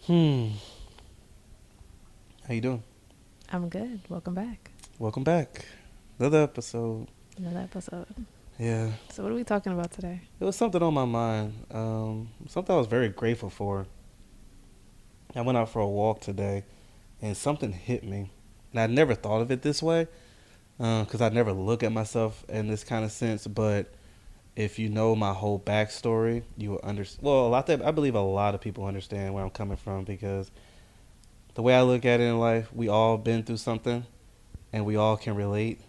Hmm. How you doing? I'm good. Welcome back. Welcome back. Another episode. Another episode. Yeah. So, what are we talking about today? It was something on my mind. Something I was very grateful for. I went out for a walk today, and something hit me. And I never thought of it this way, because I never look at myself in this kind of sense. But if you know my whole backstory, you will understand. Well, I believe a lot of people understand where I'm coming from because the way I look at it in life, we all been through something, and we all can relate.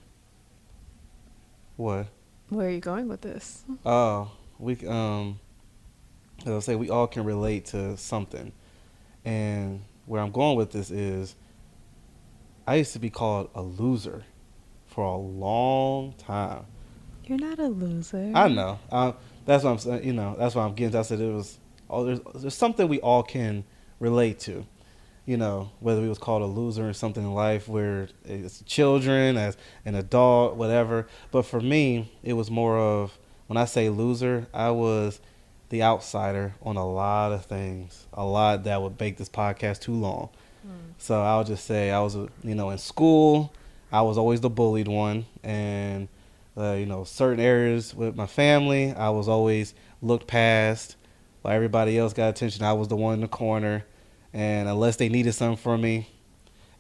What? Where are you going with this? Oh, as I say, we all can relate to something. And where I'm going with this is, I used to be called a loser for a long time. You're not a loser. I know. That's what I'm saying. That's what I'm getting to. I said it was. Oh, there's something we all can relate to. Whether we was called a loser or something in life, where it's children, as an adult, whatever. But for me, it was more of, when I say loser, I was the outsider on a lot of things, a lot that would make this podcast too long. So I'll just say I was, in school, I was always the bullied one, and certain areas with my family, I was always looked past. While everybody else got attention, I was the one in the corner. And unless they needed something from me,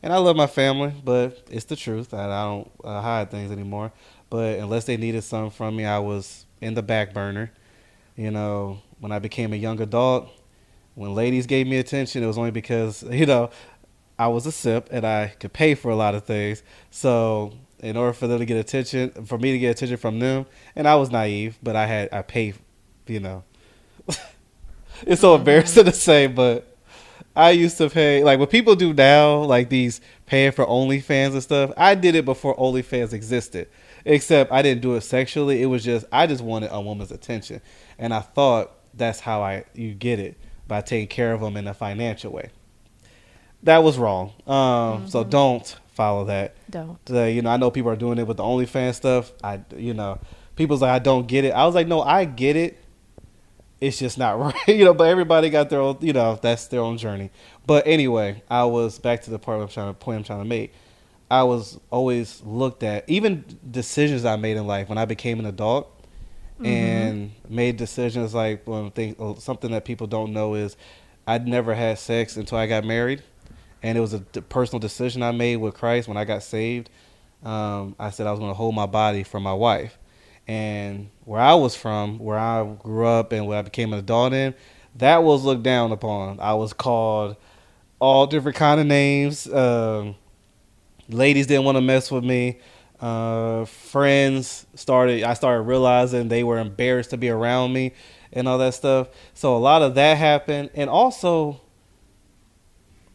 and I love my family, but it's the truth. I don't hide things anymore. But unless they needed something from me, I was in the back burner. When I became a young adult, when ladies gave me attention, it was only because, I was a simp and I could pay for a lot of things. So in order for them to get attention, for me to get attention from them, and I was naive, but I paid, you know. It's so embarrassing to say, but I used to pay, like what people do now, like these paying for OnlyFans and stuff. I did it before OnlyFans existed, except I didn't do it sexually. It was I just wanted a woman's attention, and I thought that's how you get it, by taking care of them in a financial way. That was wrong. So don't follow that. Don't. I know people are doing it with the OnlyFans stuff. People's like, I don't get it. I was like, no, I get it. It's just not right, but everybody got their own, that's their own journey. But anyway, I was back to the point I'm trying to make. I was always looked at, even decisions I made in life when I became an adult and made decisions like something that people don't know is I'd never had sex until I got married. And it was a personal decision I made with Christ when I got saved. I said I was going to hold my body for my wife. And where I was from, where I grew up and where I became an adult in, that was looked down upon. I was called all different kind of names. Ladies didn't want to mess with me. I started realizing they were embarrassed to be around me and all that stuff. So a lot of that happened. And also,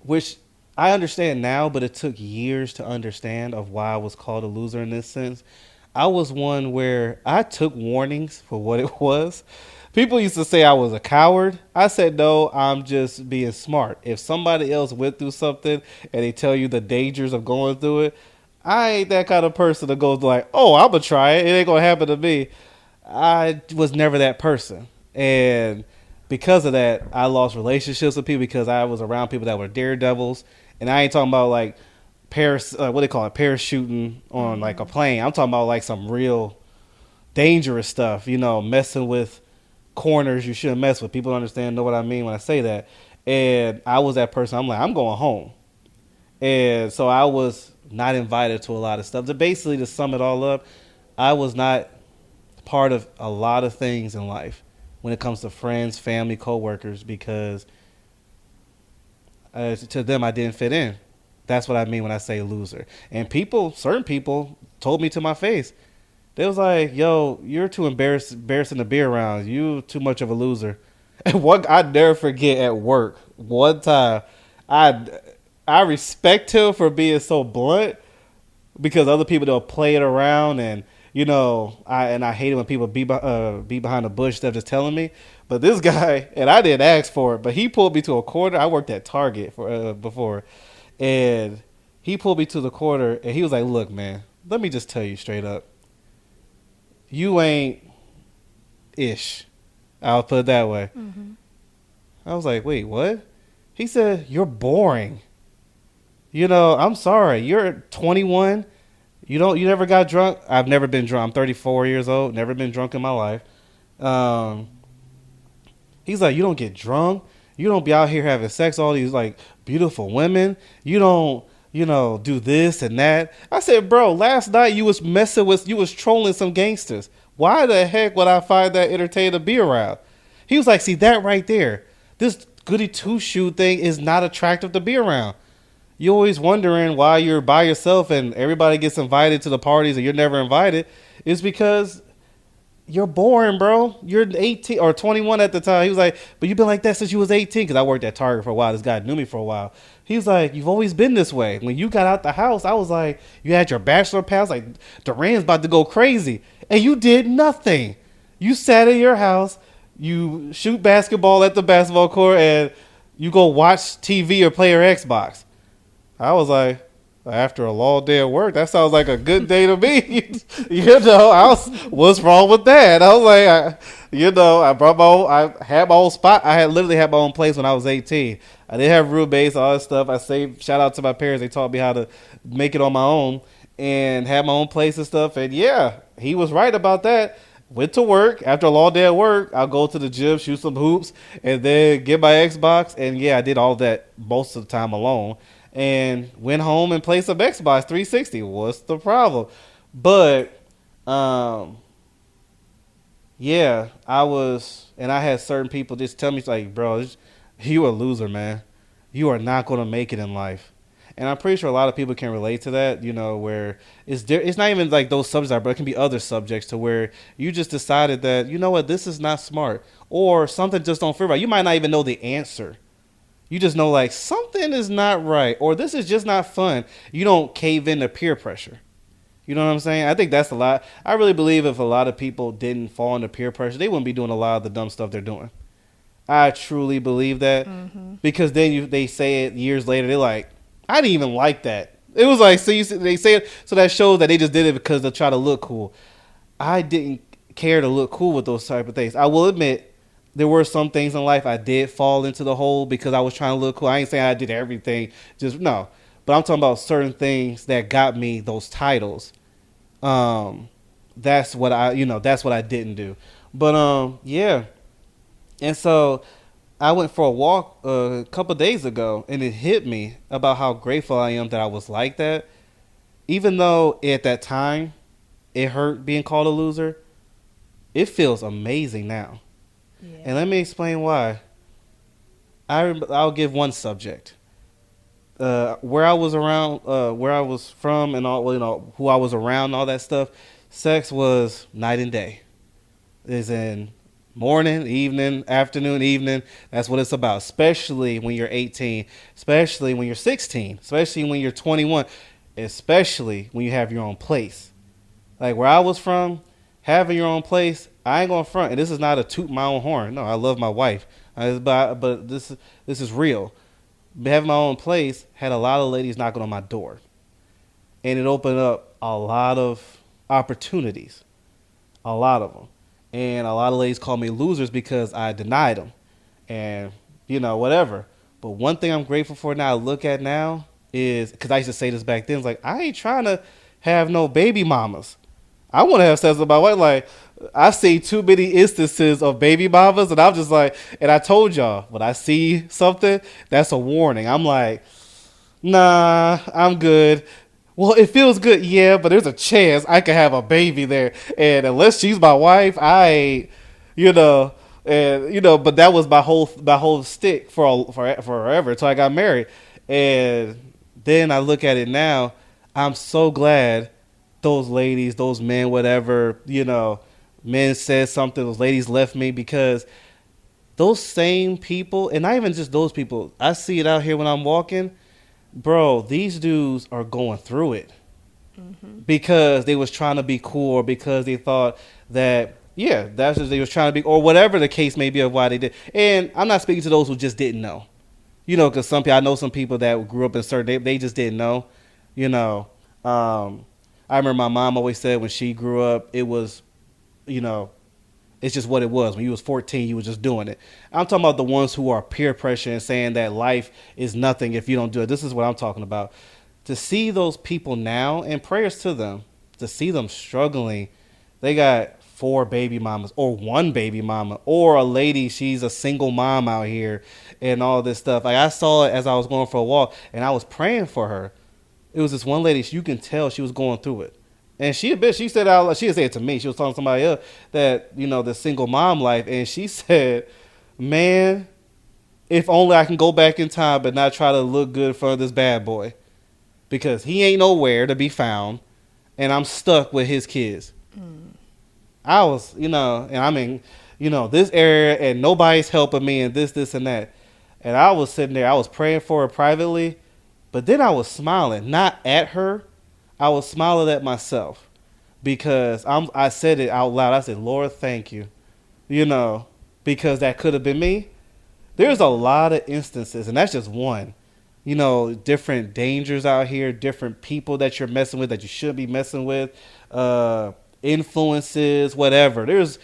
which I understand now, but it took years to understand of why I was called a loser in this sense. I was one where I took warnings for what it was. People used to say I was a coward. I said, no, I'm just being smart. If somebody else went through something and they tell you the dangers of going through it, I ain't that kind of person that goes like, oh, I'm going to try it. It ain't going to happen to me. I was never that person. And because of that, I lost relationships with people because I was around people that were daredevils. And I ain't talking about like what they call it, parachuting on like a plane. I'm talking about like some real dangerous stuff, messing with corners you shouldn't mess with. People don't know what I mean when I say that. And I was that person. I'm like, I'm going home. And so I was not invited to a lot of stuff. Basically, to sum it all up, I was not part of a lot of things in life when it comes to friends, family, coworkers, because to them I didn't fit in. That's what I mean when I say loser. And certain people told me to my face. They was like, yo, you're too embarrassing to be around. You too much of a loser. And I'd never forget at work, one time, I respect him for being so blunt because other people don't play it around and I hate it when people be behind the bush instead of just telling me. But this guy, and I didn't ask for it, but he pulled me to a corner. I worked at Target before. And he pulled me to the corner, and he was like, look, man, let me just tell you straight up. You ain't ish. I'll put it that way. I was like, wait, what? He said, "You're boring. You know, I'm sorry. You're 21. You never got drunk. I've never been drunk. I'm 34 years old. Never been drunk in my life. Um, he's like, you don't get drunk. You don't be out here having sex. All these like beautiful women. You don't, do this and that." I said, "Bro, last night you was you was trolling some gangsters. Why the heck would I find that entertaining to be around?" He was like, "See that right there? This goody two shoe thing is not attractive to be around. You're always wondering why you're by yourself and everybody gets invited to the parties and you're never invited. It's because you're boring, bro. You're 18 or 21 at the time." He was like, "But you've been like that since you was 18." Because I worked at Target for a while. This guy knew me for a while. He was like, "You've always been this way. When you got out the house, I was like, you had your bachelor pass. Like, Duran's about to go crazy. And you did nothing. You sat in your house. You shoot basketball at the basketball court. And you go watch TV or play your Xbox." I was like, after a long day of work, that sounds like a good day to me. What's wrong with that? I was like, I brought my own, I had my own spot. I had literally had my own place when I was 18. I didn't have roommates, all that stuff. Shout out to my parents. They taught me how to make it on my own and had my own place and stuff. And yeah, he was right about that. Went to work. After a long day at work, I'll go to the gym, shoot some hoops, and then get my Xbox. And yeah, I did all that most of the time alone. And went home and played some Xbox 360. What's the problem? But, yeah, I had certain people just tell me, like, "Bro, you a loser, man. You are not going to make it in life." And I'm pretty sure a lot of people can relate to that, where it's not even like those subjects are, but it can be other subjects to where you just decided that, you know what, this is not smart. Or something just don't feel right. You might not even know the answer. You just know, like, something is not right, or this is just not fun. You don't cave into peer pressure. You know what I'm saying? I think that's a lot. I really believe if a lot of people didn't fall into peer pressure, they wouldn't be doing a lot of the dumb stuff they're doing. I truly believe that. Because then they say it years later, they're like, "I didn't even like that." It was like, they say it, so that shows that they just did it because they try to look cool. I didn't care to look cool with those type of things. I will admit, there were some things in life I did fall into the hole because I was trying to look cool. I ain't saying I did everything. Just no. But I'm talking about certain things that got me those titles. That's what I didn't do. But yeah. And so I went for a walk a couple days ago, and it hit me about how grateful I am that I was like that. Even though at that time it hurt being called a loser, it feels amazing now. Yeah. And let me explain why. I'll give one subject. Where I was around, where I was from, and all, who I was around, and all that stuff. Sex was night and day. It's in morning, evening, afternoon, evening. That's what it's about. Especially when you're 18. Especially when you're 16. Especially when you're 21. Especially when you have your own place. Like where I was from, having your own place, I ain't gonna front, and this is not a toot my own horn. No, I love my wife, but this is real. Having my own place had a lot of ladies knocking on my door, and it opened up a lot of opportunities, a lot of them, and a lot of ladies called me losers because I denied them, and whatever. But one thing I'm grateful for now, I look at now, is because I used to say this back then, it's like I ain't trying to have no baby mamas. I want to have sex with my wife. Like, I see too many instances of baby mamas, and I'm just like, and I told y'all, when I see something, that's a warning. I'm like, nah, I'm good. Well, it feels good, yeah, but there's a chance I could have a baby there. And unless she's my wife, I ain't, but that was my whole stick for forever until I got married. And then I look at it now, I'm so glad those ladies, those men, whatever, men said something, those ladies left me, because those same people, and not even just those people, I see it out here when I'm walking, bro, these dudes are going through it because they was trying to be cool, or because they thought that, yeah, that's what they was trying to be, or whatever the case may be of why they did. And I'm not speaking to those who just didn't know, because I know some people that grew up in certain, they just didn't know, I remember my mom always said when she grew up, it was, It's just what it was. When you was 14, you was just doing it. I'm talking about the ones who are peer pressure and saying that life is nothing if you don't do it. This is what I'm talking about. To see those people now, and prayers to them, to see them struggling. They got 4 baby mamas or 1 baby mama or a lady, she's a single mom out here and all this stuff. Like I saw it as I was going for a walk and I was praying for her. It was this one lady, you can tell she was going through it. And she said out, she didn't say it to me. She was telling somebody else that, you know, the single mom life. And she said, man, if only I can go back in time but not try to look good in front of this bad boy. Because he ain't nowhere to be found. And I'm stuck with his kids. I was, you know, and I'm in, you know, this area and nobody's helping me and this and that. And I was sitting there, I was praying for her privately. But then I was smiling, not at her. I was smiling at myself because I said it out loud. I said, Lord, thank you. You know, because that could have been me. There's a lot of instances, and that's just one. You know, different dangers out here, different people that you're messing with that you should be messing with, influences, whatever. There's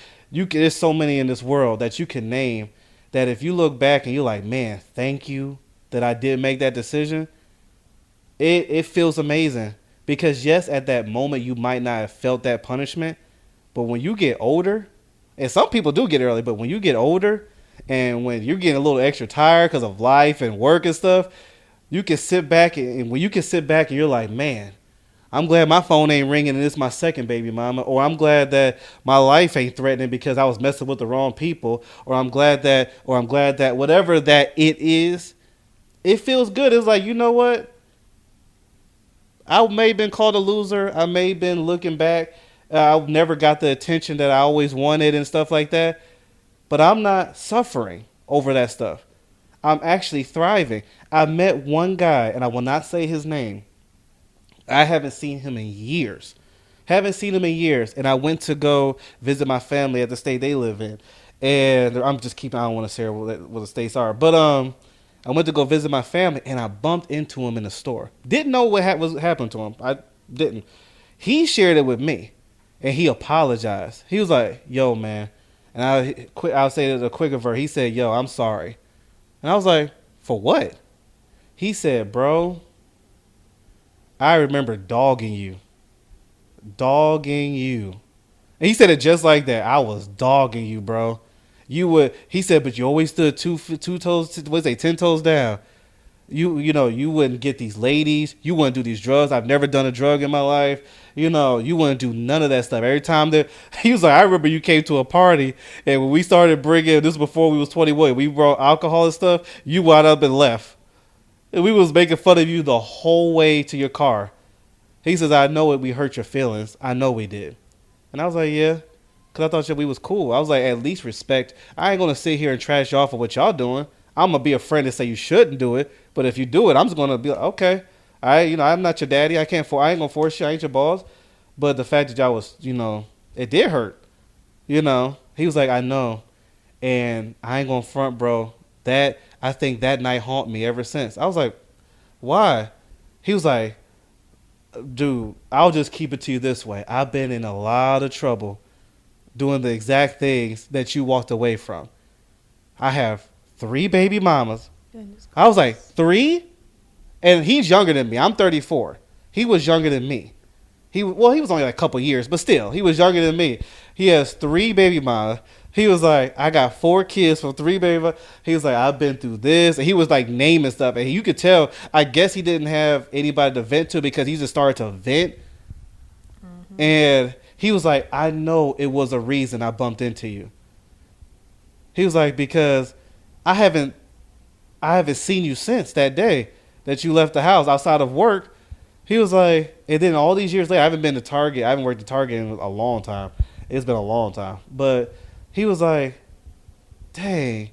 so many in this world that you can name that if you look back and you're like, man, thank you that I did make that decision. It feels amazing. Because, yes, at that moment, you might not have felt that punishment. But when you get older, and some people do get early, but when you get older and when you're getting a little extra tired because of life and work and stuff, you can sit back. And when you can sit back and you're like, man, I'm glad my phone ain't ringing and it's my second baby mama. Or I'm glad that my life ain't threatening because I was messing with the wrong people. Or I'm glad that whatever that it is, it feels good. It's like, you know what? I may have been called a loser. I may have been looking back. I never got the attention that I always wanted and stuff like that. But I'm not suffering over that stuff. I'm actually thriving. I met one guy, and I will not say his name. I haven't seen him in years. And I went to go visit my family at the state they live in. And I don't want to say what the states are. But I went to go visit my family, and I bumped into him in the store. Didn't know what was happened to him. I didn't. He shared it with me, and he apologized. He was like, yo, man. And I'll say it a quicker version. He said, yo, I'm sorry. And I was like, for what? He said, bro, I remember dogging you. And he said it just like that. I was dogging you, bro. He said, but you always stood 10 toes down. You know, you wouldn't get these ladies. You wouldn't do these drugs. I've never done a drug in my life. You know, you wouldn't do none of that stuff. Every time he was like, I remember you came to a party and when we started bringing, this was before we was 21, we brought alcohol and stuff, you wound up and left. And we was making fun of you the whole way to your car. He says, I know we hurt your feelings. I know we did. And I was like, yeah. Because I thought we was cool. I was like, at least respect. I ain't going to sit here and trash y'all for what y'all doing. I'm going to be a friend and say you shouldn't do it. But if you do it, I'm just going to be like, okay. I'm not your daddy. I ain't going to force you. I ain't your boss. But the fact that y'all was, it did hurt. He was like, I know. And I ain't going to front, bro. I think that night haunt me ever since. I was like, why? He was like, dude, I'll just keep it to you this way. I've been in a lot of trouble doing the exact things that you walked away from. I have 3 baby mamas. I was like, 3? And he's younger than me. I'm 34. He was younger than me. He was only like a couple years, but still, he was younger than me. He has 3 baby mamas. He was like, I got 4 kids from 3 baby mamas. He was like, I've been through this. And he was like naming stuff. And you could tell, I guess he didn't have anybody to vent to because he just started to vent. Mm-hmm. And he was like, I know it was a reason I bumped into you. He was like, because I haven't seen you since that day that you left the house outside of work. He was like, and then all these years later, I haven't been to Target. I haven't worked at Target in a long time. It's been a long time. But he was like, dang,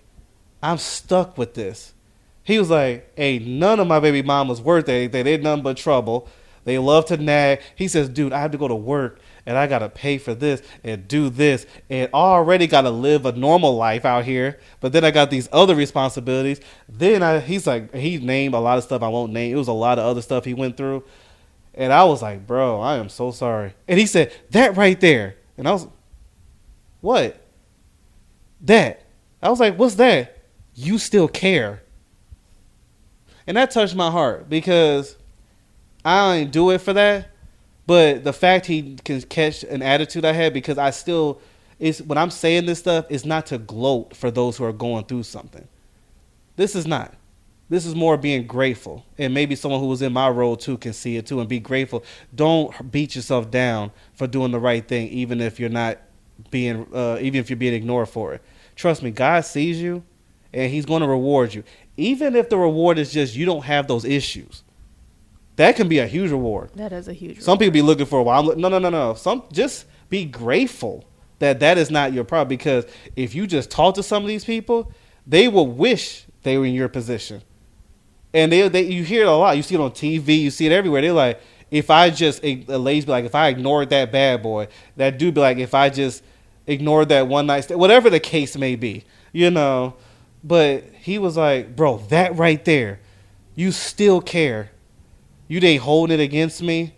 I'm stuck with this. He was like, ain't none of my baby mamas worth anything. They nothing but trouble. They love to nag. He says, dude, I have to go to work and I got to pay for this and do this and already got to live a normal life out here. But then I got these other responsibilities. Then he's like, he named a lot of stuff I won't name. It was a lot of other stuff he went through. And I was like, bro, I am so sorry. And he said, that right there. And I was, what? That. I was like, what's that? You still care. And that touched my heart because I didn't do it for that. But the fact he can catch an attitude I had, because I still, when I'm saying this stuff, it's not to gloat for those who are going through something. This is not. This is more being grateful. And maybe someone who was in my role too can see it too and be grateful. Don't beat yourself down for doing the right thing, even if you're not being, even if you're being ignored for it. Trust me, God sees you and he's going to reward you. Even if the reward is just you don't have those issues. That can be a huge reward. That is a huge reward. Some people be looking for a while. No. Just be grateful that is not your problem, because if you just talk to some of these people, they will wish they were in your position. And you hear it a lot. You see it on TV. You see it everywhere. They're like, if I just, ladies be like, if I ignored that bad boy, that dude be like, if I just ignored that one night stand, whatever the case may be, But he was like, bro, that right there, you still care. You ain't holding it against me.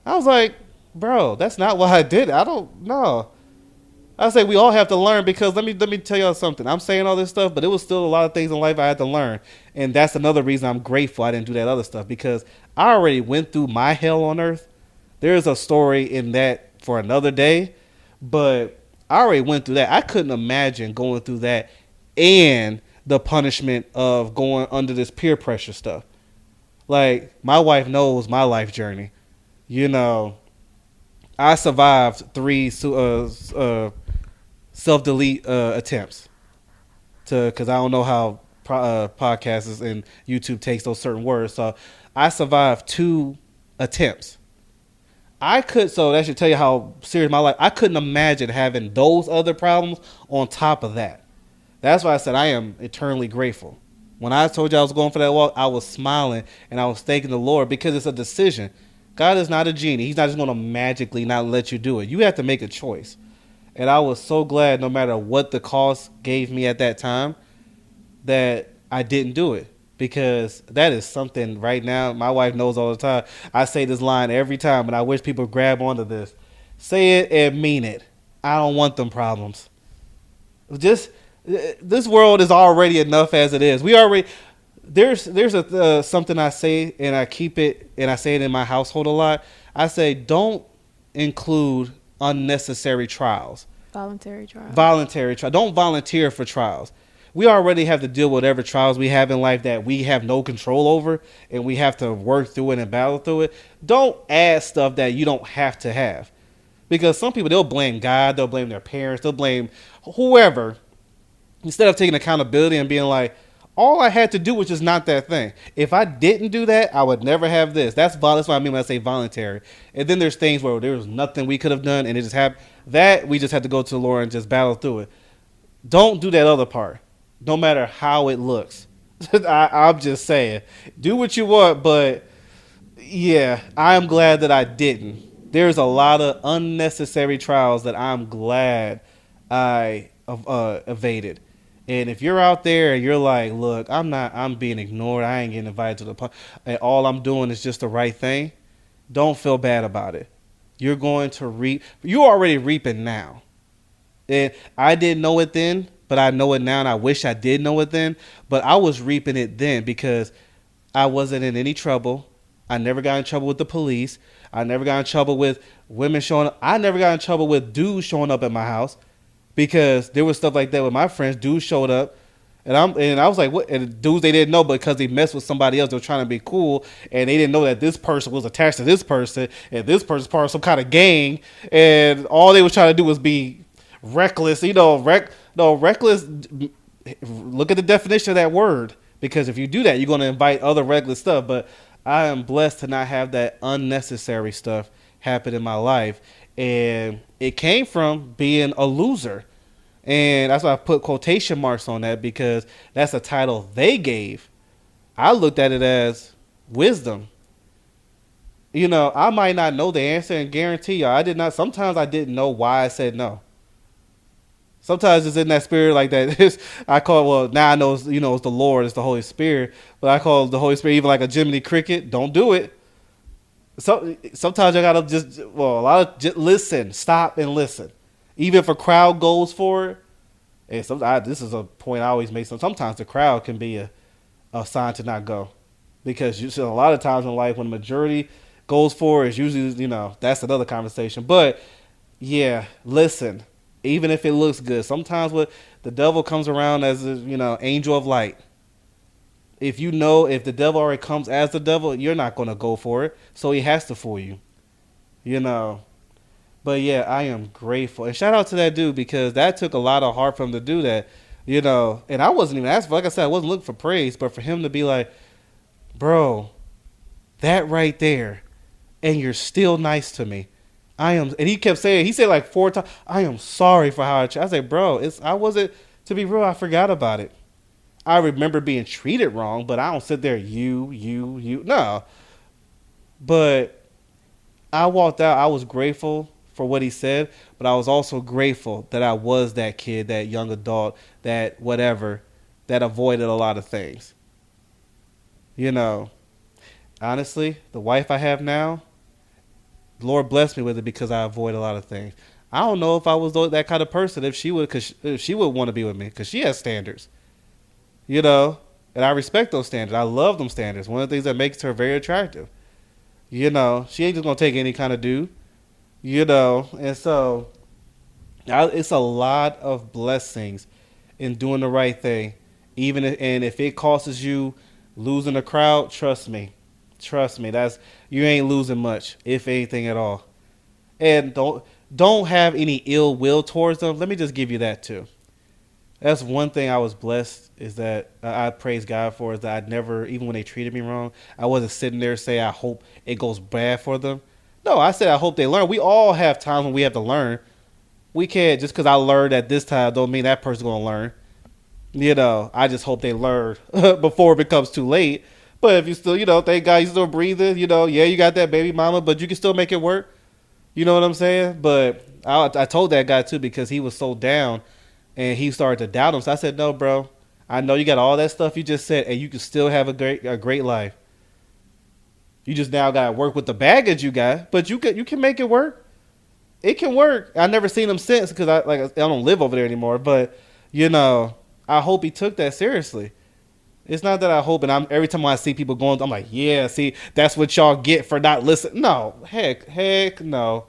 I was like, bro, that's not what I did. I don't know. I say we all have to learn, because let me tell y'all something. I'm saying all this stuff, but it was still a lot of things in life I had to learn. And that's another reason I'm grateful I didn't do that other stuff, because I already went through my hell on earth. There's a story in that for another day, but I already went through that. I couldn't imagine going through that and the punishment of going under this peer pressure stuff. Like, my wife knows my life journey. I survived 3 self-delete attempts because I don't know how podcasts and YouTube takes those certain words. So I survived 2 attempts. So that should tell you how serious my life. I couldn't imagine having those other problems on top of that. That's why I said I am eternally grateful. When I told you I was going for that walk, I was smiling and I was thanking the Lord, because it's a decision. God is not a genie. He's not just going to magically not let you do it. You have to make a choice. And I was so glad, no matter what the cost gave me at that time, that I didn't do it. Because that is something right now, my wife knows all the time. I say this line every time, and I wish people grab onto this. Say it and mean it. I don't want them problems. This world is already enough as it is. There's something I say, and I keep it, and I say it in my household a lot. I say, don't include unnecessary trials. Voluntary trials. Don't volunteer for trials. We already have to deal with whatever trials we have in life that we have no control over, and we have to work through it and battle through it. Don't add stuff that you don't have to have. Because some people, they'll blame God, they'll blame their parents, they'll blame whoever, instead of taking accountability and being like, all I had to do was just not that thing. If I didn't do that, I would never have this. That's what I mean when I say voluntary. And then there's things where there was nothing we could have done and it just happened. That we just had to go to the Lord and just battle through it. Don't do that other part, no matter how it looks. I'm just saying, do what you want, but yeah, I'm glad that I didn't. There's a lot of unnecessary trials that I'm glad I evaded. And if you're out there and you're like, look, I'm being ignored, I ain't getting invited to the party, and all I'm doing is just the right thing, don't feel bad about it. You're going to reap. You're already reaping now. And I didn't know it then, but I know it now, and I wish I did know it then. But I was reaping it then because I wasn't in any trouble. I never got in trouble with the police. I never got in trouble with women showing up. I never got in trouble with dudes showing up at my house. Because there was stuff like that with my friends. Dudes showed up, and I was like, what? And dudes they didn't know, because they messed with somebody else. They were trying to be cool, and they didn't know that this person was attached to this person, and this person's part of some kind of gang, and all they were trying to do was be reckless. Reckless. Look at the definition of that word, because if you do that, you're going to invite other reckless stuff. But I am blessed to not have that unnecessary stuff happen in my life. And it came from being a loser. And that's why I put quotation marks on that, because that's a title they gave. I looked at it as wisdom. I might not know the answer, and guarantee you, I did not. Sometimes I didn't know why I said no. Sometimes it's in that spirit like that. I call it, well, now I know it's the Lord, it's the Holy Spirit. But I call the Holy Spirit even like a Jiminy Cricket. Don't do it. So sometimes I gotta just listen, stop and listen. Even if a crowd goes for it, And this is a point I always make. Sometimes the crowd can be a sign to not go, because you see a lot of times in life when the majority goes for it, it's usually, that's another conversation. But yeah, listen, even if it looks good, sometimes what the devil comes around as a, angel of light. If if the devil already comes as the devil, you're not going to go for it. So he has to fool you, you know. But yeah, I am grateful. And shout out to that dude, because that took a lot of heart for him to do that, And I wasn't even asking for, like I said, I wasn't looking for praise, but for him to be like, bro, that right there, and you're still nice to me. And he kept saying, he said like 4 times, I am sorry for how I said, bro, I wasn't, to be real, I forgot about it. I remember being treated wrong, but I don't sit there, you, no. But I walked out, I was grateful for what he said, but I was also grateful that I was that kid, that young adult, that whatever, that avoided a lot of things. Honestly, the wife I have now, the Lord blessed me with it because I avoid a lot of things. I don't know if I was that kind of person, if she would want to be with me, because she has standards, and I respect those standards. I love them standards. One of the things that makes her very attractive. She ain't just going to take any kind of dude, and so it's a lot of blessings in doing the right thing. And if it costs you losing a crowd, trust me, you ain't losing much, if anything at all. And don't have any ill will towards them. Let me just give you that too. That's one thing I was blessed, is that I praise God for, is that I never, even when they treated me wrong, I wasn't sitting there saying I hope it goes bad for them. No, I said I hope they learn. We all have times when we have to learn. We can't, just because I learned at this time don't mean that person's going to learn. I just hope they learn before it becomes too late. But if you still, thank God you still breathing, yeah, you got that baby mama, but you can still make it work. You know what I'm saying? But I told that guy too, because he was so down and he started to doubt him. So I said, no, bro, I know you got all that stuff you just said, and you can still have a great life. You just now got to work with the baggage you got, but you can make it work. It can work. I never seen him since, because I don't live over there anymore. But I hope he took that seriously. It's not that I hope, and every time I see people going, I'm like, yeah, see, that's what y'all get for not listening. No, heck no.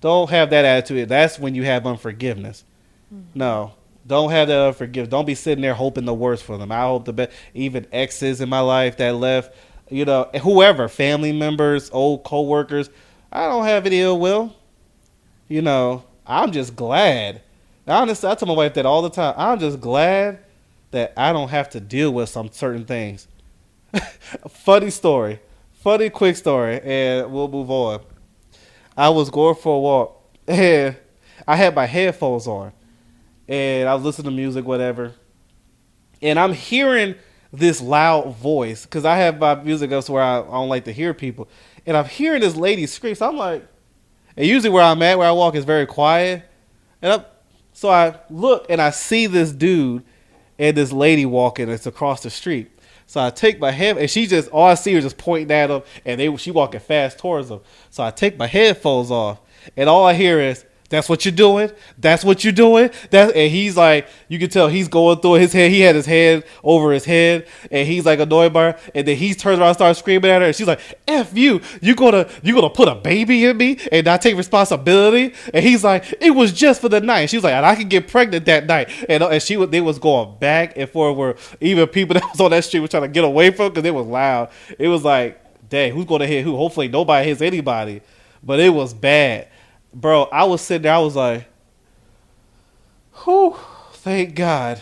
Don't have that attitude. That's when you have unforgiveness. Mm-hmm. No, don't have that unforgiveness. Don't be sitting there hoping the worst for them. I hope the best. Even exes in my life that left, whoever, family members, old coworkers, I don't have any ill will. I'm just glad. Honestly, I tell my wife that all the time. I'm just glad that I don't have to deal with some certain things. Funny quick story, and we'll move on. I was going for a walk, and I had my headphones on, and I was listening to music, whatever, and I'm hearing this loud voice, because I have my music up where I don't like to hear people, and I'm hearing this lady scream, so I'm like, and usually where I'm at, where I walk, is very quiet, so I look, and I see this dude and this lady walking. It's across the street. So I take my head, and all I see her just pointing at him, and she walking fast towards him. So I take my headphones off, and all I hear is, that's what you're doing? That's what you're doing? And he's like, you can tell he's going through his head. He had his hand over his head, and he's like annoyed by her. And then he turns around and starts screaming at her. And she's like, F you. You gonna put a baby in me and not take responsibility? And he's like, it was just for the night. And she was like, and I could get pregnant that night. And they was going back and forth, where even people that was on that street were trying to get away from, because it was loud. It was like, dang, who's going to hit who? Hopefully nobody hits anybody. But it was bad. Bro, I was sitting there, I was like, whew, thank God.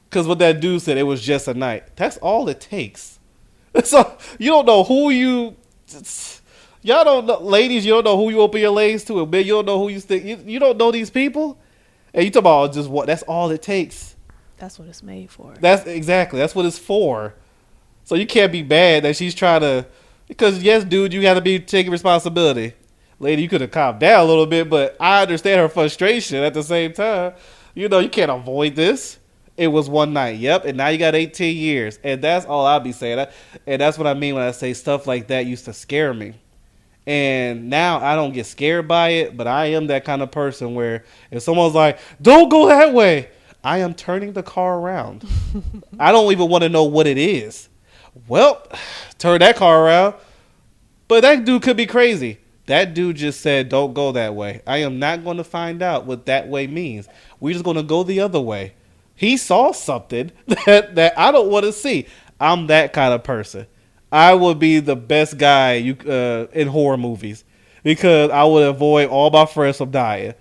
Because what that dude said, it was just a night. That's all it takes. So, you don't know who y'all don't know, ladies, you don't know who you open your legs to, and men, you don't know who you stick, you don't know these people, and you talk about just what, that's all it takes. That's what it's made for. That's what it's for. So you can't be mad that she's trying to, because yes, dude, you got to be taking responsibility. Lady, you could have calmed down a little bit, but I understand her frustration at the same time. You can't avoid this. It was one night. Yep. And now you got 18 years. And that's all I'll be saying. And that's what I mean when I say stuff like that used to scare me. And now I don't get scared by it, but I am that kind of person where if someone's like, don't go that way, I am turning the car around. I don't even want to know what it is. Well, turn that car around. But that dude could be crazy. That dude just said, don't go that way. I am not going to find out what that way means. We're just going to go the other way. He saw something that I don't want to see. I'm that kind of person. I would be the best guy in horror movies because I would avoid all my friends from dying.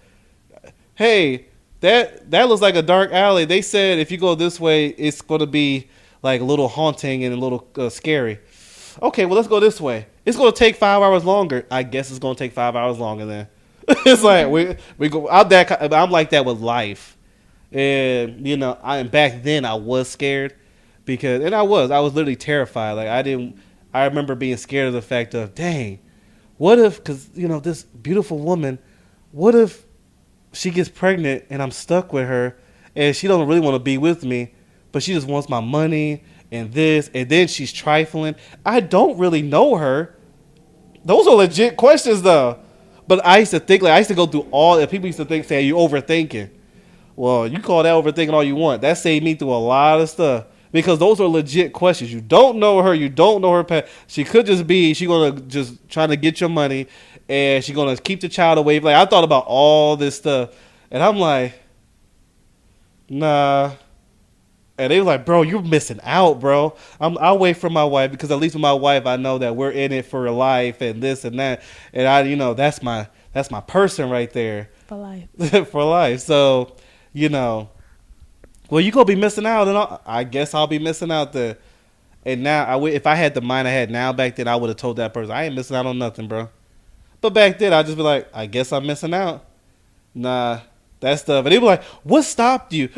Hey, that looks like a dark alley. They said if you go this way, it's going to be like a little haunting and a little scary. Okay, well, let's go this way. It's going to take 5 hours longer. I guess it's going to take 5 hours longer then. It's like we go. I'm like that with life. And back then I was scared and I was literally terrified. Like I remember being scared of the fact of, dang, what if, because this beautiful woman, what if she gets pregnant and I'm stuck with her and she doesn't really want to be with me, but she just wants my money and this, and then she's trifling. I don't really know her. Those are legit questions though. But I used to think, I used to go through all, people used to say, you overthinking. Well, you call that overthinking all you want. That saved me through a lot of stuff. Because those are legit questions. You don't know her. You don't know her past. She could just be, she going to just trying to get your money. And she going to keep the child away. Like, I thought about all this stuff. And I'm like, nah. And they were like, bro, you're missing out, bro. I'll wait for my wife. Because at least with my wife, I know that we're in it for life and this and that. And that's my person right there. For life. For life. So, well, you gonna be missing out, and I guess I'll be missing out there. And now, if I had the mind I had now back then, I would have told that person, I ain't missing out on nothing, bro. But back then, I'd just be like, I guess I'm missing out. Nah, that stuff. And they were like, what stopped you?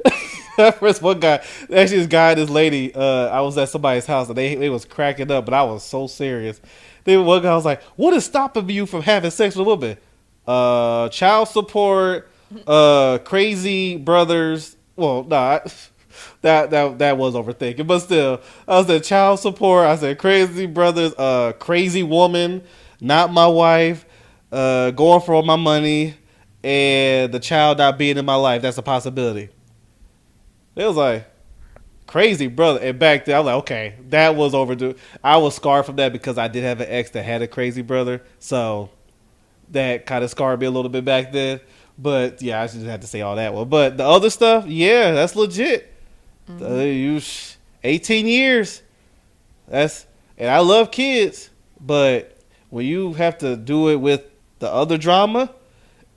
First, one guy, actually, this guy and this lady, I was at somebody's house, and they was cracking up, but I was so serious. One guy was like, what is stopping you from having sex with a woman? Child support, crazy brothers. Well, nah, that was overthinking, but still, I said child support. I said crazy brothers, crazy woman, not my wife, going for all my money, and the child not being in my life. That's a possibility. It was like crazy brother, and back then I was like, okay, that was overdue. I was scarred from that because I did have an ex that had a crazy brother, so that kind of scarred me a little bit back then. But yeah, I just had to say all that one. But the other stuff, yeah, that's legit. 18 years. And I love kids, but when you have to do it with the other drama,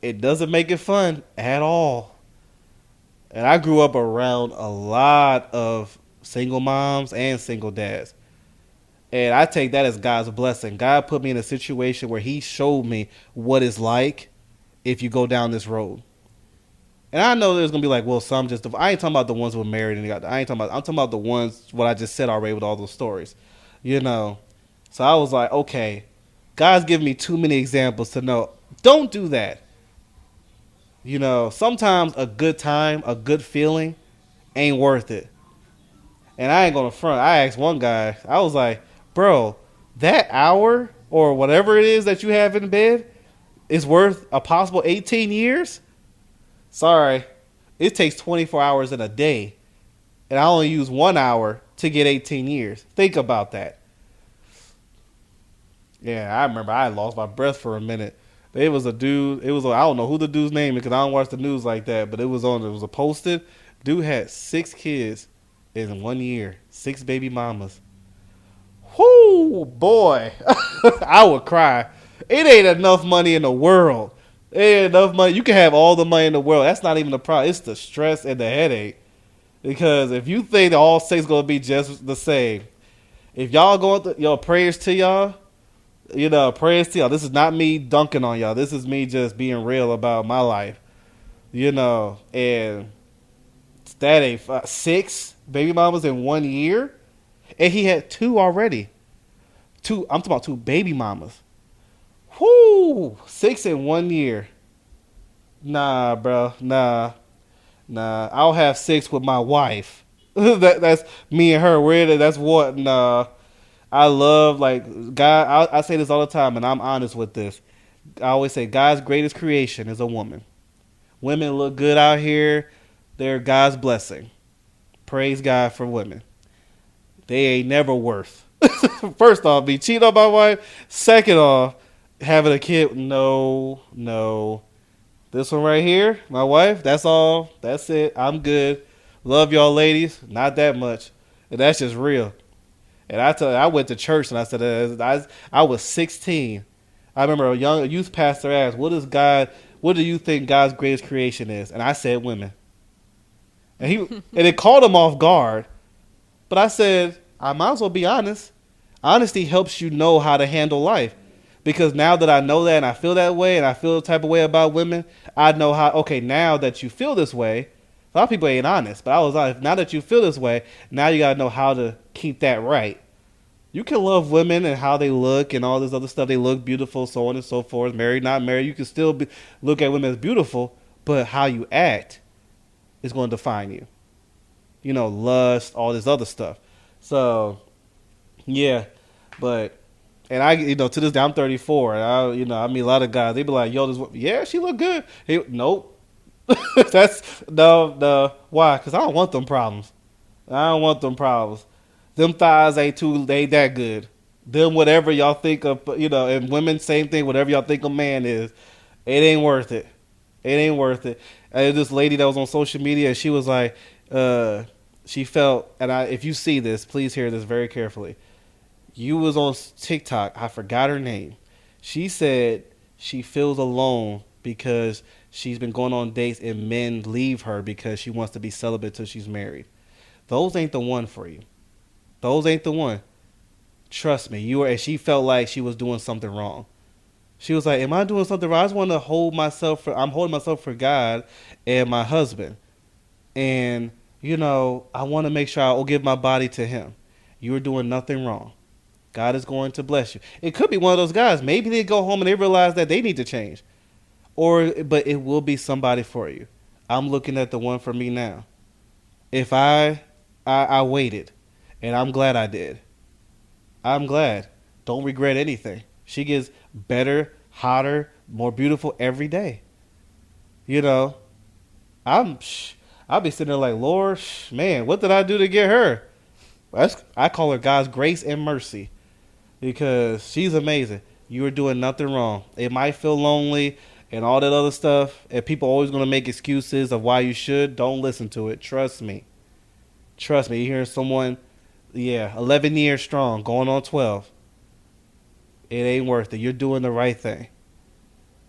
it doesn't make it fun at all. And I grew up around a lot of single moms and single dads. And I take that as God's blessing. God put me in a situation where he showed me what it's like if you go down this road. And I know there's going to be like, well, some just, I ain't talking about the ones who were married. I'm talking about the ones, what I just said already with all those stories. So I was like, okay, God's giving me too many examples to know, don't do that. Sometimes a good time, a good feeling ain't worth it. And I ain't going to front. I asked one guy, I was like, bro, that hour or whatever it is that you have in bed is worth a possible 18 years? Sorry. It takes 24 hours in a day. And I only use 1 hour to get 18 years. Think about that. Yeah, I remember I lost my breath for a minute. It was a dude. I don't know who the dude's name is because I don't watch the news like that. But it was a posted. Dude had 6 kids in 1 year. 6 baby mamas. Whoo, boy. I would cry. It ain't enough money in the world. It ain't enough money. You can have all the money in the world. That's not even the problem. It's the stress and the headache. Because if you think that all 6 going to be just the same, if y'all going through, prayers to y'all, prayers to y'all. This is not me dunking on y'all. This is me just being real about my life. And that ain't 6 baby mamas in 1 year. And he had 2 already. I'm talking about 2 baby mamas. Whoo! 6 in 1 year. Nah, bro. Nah. I'll have 6 with my wife. That's me and her. We're in it. That's what. Nah. I love, God. I say this all the time, and I'm honest with this. I always say God's greatest creation is a woman. Women look good out here. They're God's blessing. Praise God for women. They ain't never worth. First off, be cheating on my wife. Second off, having a kid. No, no. This one right here, my wife, that's all. That's it. I'm good. Love y'all ladies. Not that much. And that's just real. And I tell you, I went to church and I said, I was 16. I remember a youth pastor asked, what do you think God's greatest creation is? And I said women. And it caught him off guard. But I said, I might as well be honest. Honesty helps you know how to handle life. Because now that I know that and I feel that way and I feel the type of way about women, I know how, okay, now that you feel this way, a lot of people ain't honest, but I was honest. Now that you feel this way, now you got to know how to keep that right. You can love women and how they look and all this other stuff. They look beautiful, so on and so forth. Married, not married. You can still look at women as beautiful, but how you act is going to define you. You know, lust, all this other stuff. So, yeah, but... And to this day, I'm 34. And I meet a lot of guys. They be like, "Yo, yeah, she look good." Nope. That's no. Why? Because I don't want them problems. I don't want them problems. Them thighs ain't that good. Them whatever y'all think of, and women same thing. Whatever y'all think a man is, it ain't worth it. It ain't worth it. And this lady that was on social media, and she was like, she felt, and if you see this, please hear this very carefully. You was on TikTok. I forgot her name. She said she feels alone because she's been going on dates and men leave her because she wants to be celibate till she's married. Those ain't the one for you. Those ain't the one. Trust me. And she felt like she was doing something wrong. She was like, am I doing something wrong? I just want to I'm holding myself for God and my husband. And, I want to make sure I'll give my body to him. You are doing nothing wrong. God is going to bless you. It could be one of those guys. Maybe they go home and they realize that they need to change. But it will be somebody for you. I'm looking at the one for me now. If I waited, and I'm glad I did. I'm glad. Don't regret anything. She gets better, hotter, more beautiful every day. I'll be sitting there like, Lord, man, what did I do to get her? I call her God's grace and mercy. Because she's amazing. You are doing nothing wrong. It might feel lonely and all that other stuff. And people are always going to make excuses of why you should. Don't listen to it. Trust me. Trust me. You're hearing someone, 11 years strong, going on 12. It ain't worth it. You're doing the right thing.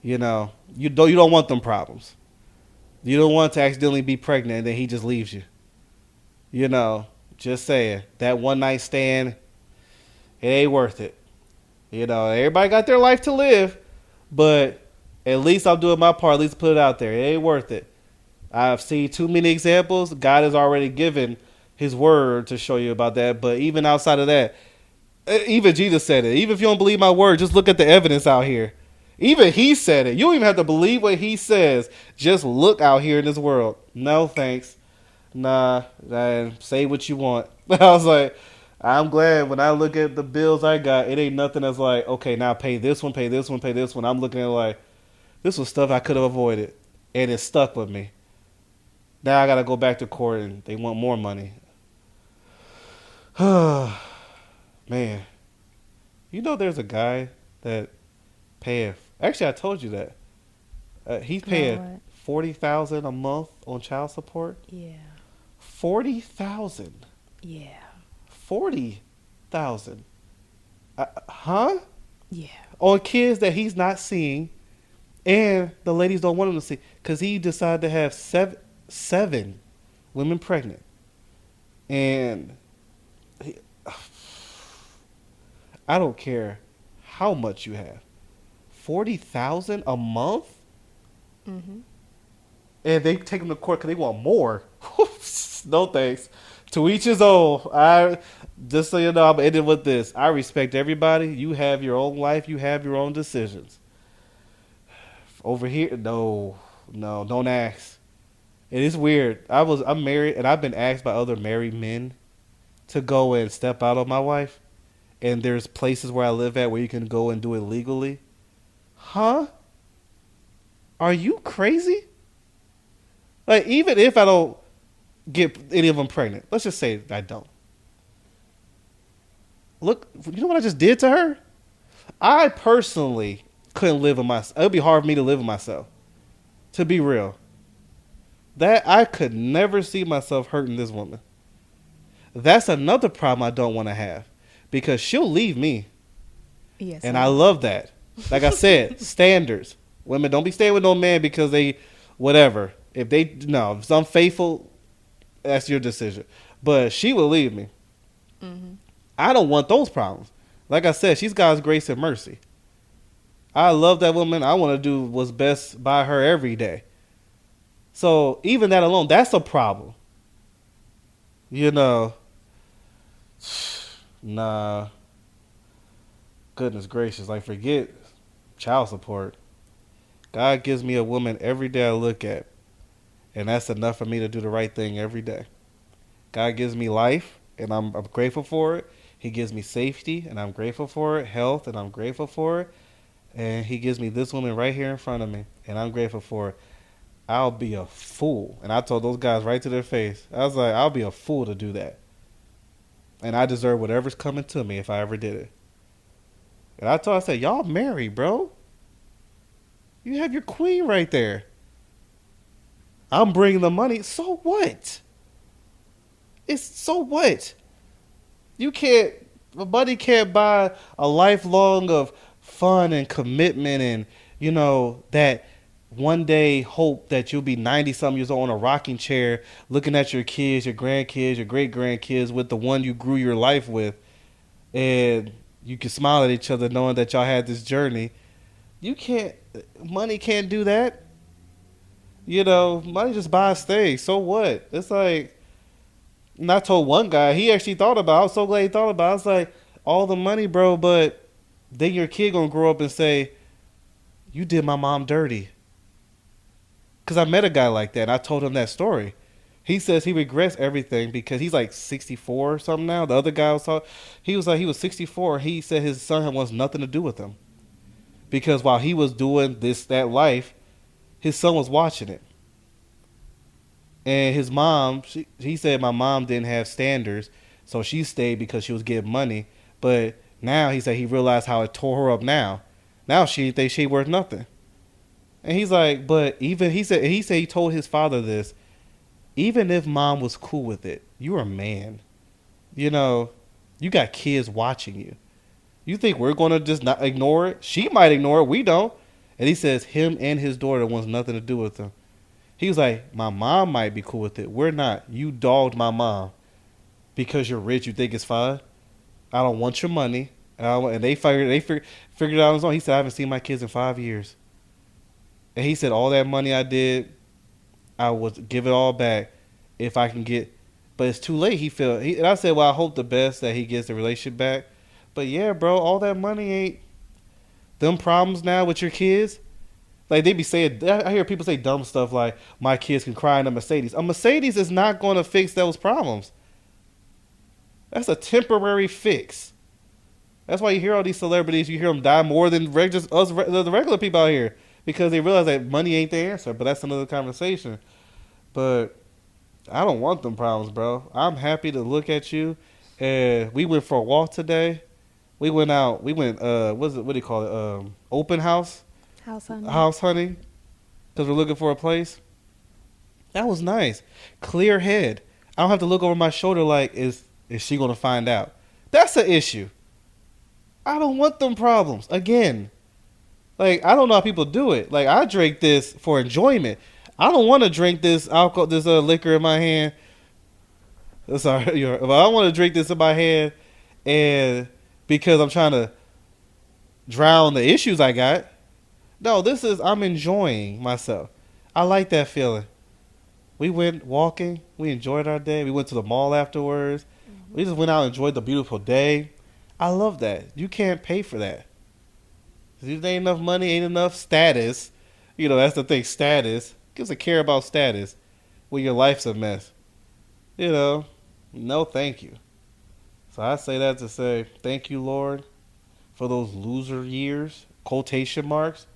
You don't want them problems. You don't want to accidentally be pregnant and then he just leaves you. Just saying. That one night stand, it ain't worth it. Everybody got their life to live, but at least I'm doing my part. At least put it out there. It ain't worth it. I've seen too many examples. God has already given his word to show you about that. But even outside of that, even Jesus said it. Even if you don't believe my word, just look at the evidence out here. Even he said it. You don't even have to believe what he says. Just look out here in this world. No, thanks. Nah, say what you want. I was like, I'm glad when I look at the bills I got, it ain't nothing that's like, okay, now pay this one, pay this one, pay this one. I'm looking at it like, this was stuff I could have avoided, and it stuck with me. Now I got to go back to court, and they want more money. Man. There's a guy that paying, actually I told you that. He's paying $40,000 a month on child support. Yeah. $40,000. Yeah. 40,000. Huh? Yeah. On kids that he's not seeing, and the ladies don't want him to see, because he decided to have seven women pregnant, and I don't care how much you have, 40,000 a month, and they take him to court because they want more. No thanks. To each his own. Just so you know, I'm ending with this. I respect everybody. You have your own life. You have your own decisions. Over here, no, don't ask. It is weird. I'm married, and I've been asked by other married men to go and step out on my wife. And there's places where I live at where you can go and do it legally. Huh? Are you crazy? Like, even if I don't get any of them pregnant, let's just say I don't. Look, you know what I just did to her? I personally couldn't live with myself. It would be hard for me to live with myself. To be real. That I could never see myself hurting this woman. That's another problem I don't want to have. Because she'll leave me. Yes. And I love that. Like I said, standards. Women, don't be staying with no man because they, whatever. If it's unfaithful, that's your decision. But she will leave me. Mm-hmm. I don't want those problems. Like I said, she's God's grace and mercy. I love that woman. I want to do what's best by her every day. So even that alone, that's a problem. You know, nah. Goodness gracious, like forget child support. God gives me a woman every day I look at. And that's enough for me to do the right thing every day. God gives me life, and I'm grateful for it. He gives me safety, and I'm grateful for it. Health, and I'm grateful for it. And he gives me this woman right here in front of me, and I'm grateful for it. I'll be a fool. And I told those guys right to their face. I was like, I'll be a fool to do that. And I deserve whatever's coming to me if I ever did it. And I said, y'all married, bro. You have your queen right there. I'm bringing the money. So what? So what? Money can't buy a lifelong of fun and commitment and, that one day hope that you'll be 90-something years old in a rocking chair looking at your kids, your grandkids, your great-grandkids with the one you grew your life with. And you can smile at each other knowing that y'all had this journey. Money can't do that. Money just buys things. So what? It's like, and I told one guy, he actually thought about it. I was so glad he thought about it. I was like, all the money, bro, but then your kid gonna grow up and say, you did my mom dirty. Because I met a guy like that, and I told him that story. He says he regrets everything because he's like 64 or something now. The other guy was talking, he was 64. He said his son wants nothing to do with him. Because while he was doing that life, his son was watching it. And his mom, he said my mom didn't have standards, so she stayed because she was getting money. But now he said he realized how it tore her up now. Now she thinks she worth nothing. And he's like, but even, he said he told his father this, even if mom was cool with it, you're a man. You got kids watching you. You think we're going to just not ignore it? She might ignore it. We don't. And he says him and his daughter wants nothing to do with him. He was like, my mom might be cool with it. We're not. You dogged my mom. Because you're rich, you think it's fine? I don't want your money. And they figured it out on his own. He said, I haven't seen my kids in 5 years. And he said, all that money I did, I would give it all back if I can get. But it's too late, and I said, well, I hope the best that he gets the relationship back. But yeah, bro, all that money ain't. Them problems now with your kids. Like, they be saying, I hear people say dumb stuff like, my kids can cry in a Mercedes. A Mercedes is not going to fix those problems. That's a temporary fix. That's why you hear all these celebrities, you hear them die more than the regular people out here. Because they realize that money ain't the answer. But that's another conversation. But I don't want them problems, bro. I'm happy to look at you. And we went for a walk today. We went, what do you call it? Open house? House hunting. House hunting. Because we're looking for a place. That was nice. Clear head. I don't have to look over my shoulder like, is she going to find out? That's an issue. I don't want them problems. Again. Like, I don't know how people do it. Like, I drink this for enjoyment. I don't want to drink this alcohol, this liquor in my hand. Sorry, I don't want to drink this in my hand, and because I'm trying to drown the issues I got. No, I'm enjoying myself. I like that feeling. We went walking. We enjoyed our day. We went to the mall afterwards. Mm-hmm. We just went out and enjoyed the beautiful day. I love that. You can't pay for that. If there ain't enough money, ain't enough status. That's the thing, status. Gives a care about status when your life's a mess. No thank you. So I say that to say, thank you, Lord, for those loser years, quotation marks,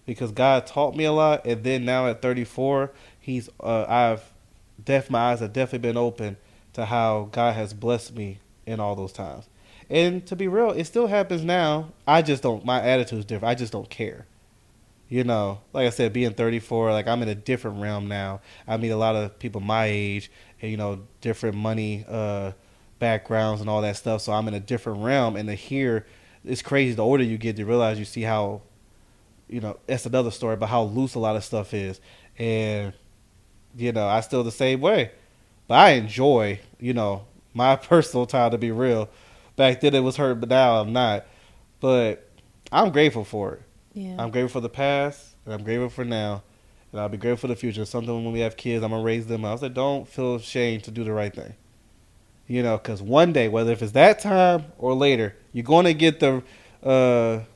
because God taught me a lot, and then now at 34, my eyes have definitely been open to how God has blessed me in all those times. And to be real, it still happens now. I just don't. My attitude is different. I just don't care. Like I said, being 34, like I'm in a different realm now. I meet a lot of people my age, and different money backgrounds and all that stuff. So I'm in a different realm, and to hear, it's crazy. The older you get, to realize you see how, that's another story about how loose a lot of stuff is, and I still the same way, but I enjoy, my personal time, to be real. Back then it was hurt, but now I'm not. But I'm grateful for it. Yeah. I'm grateful for the past, and I'm grateful for now, and I'll be grateful for the future. Something when we have kids, I'm gonna raise them up. I said, don't feel ashamed to do the right thing. Because one day, whether if it's that time or later, you're gonna get the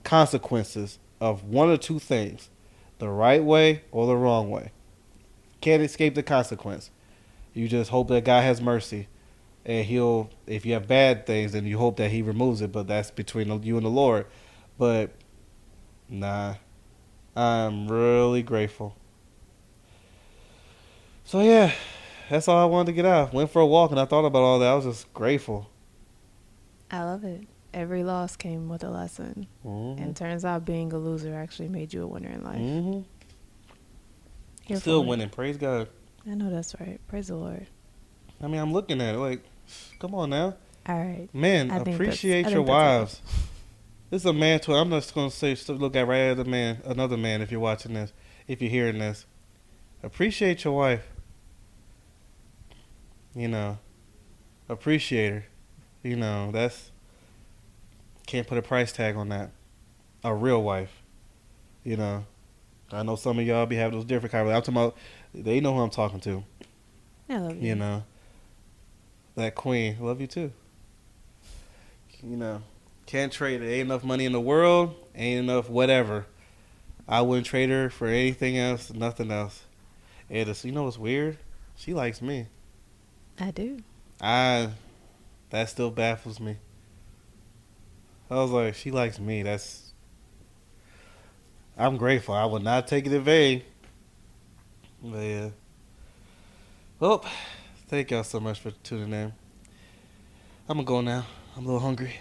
consequences of one or two things, the right way or the wrong way. Can't escape the consequence. You just hope that God has mercy, and if you have bad things, then you hope that He removes it. But that's between you and the Lord. But nah, I'm really grateful. So yeah, that's all I wanted to get out. Went for a walk and I thought about all that. I was just grateful. I love it. Every loss came with a lesson. Mm-hmm. And turns out being a loser actually made you a winner in life. Mm-hmm. Still winning. Praise God. I know that's right. Praise the Lord. I mean, I'm looking at it like, come on now. All right. Man, appreciate your wives. This is a man to. I'm just going to say, look at right at another man, if you're watching this, if you're hearing this. Appreciate your wife. Appreciate her. Can't put a price tag on that. A real wife. I know some of y'all be having those different conversations. I'm talking about, they know who I'm talking to. I love you. That queen. I love you too. Can't trade it. Ain't enough money in the world. Ain't enough whatever. I wouldn't trade her for anything else, nothing else. And what's weird? She likes me. I do. That still baffles me. I was like, she likes me. I'm grateful. I would not take it in vain. But yeah. Well, thank y'all so much for tuning in. I'm going to go now. I'm a little hungry.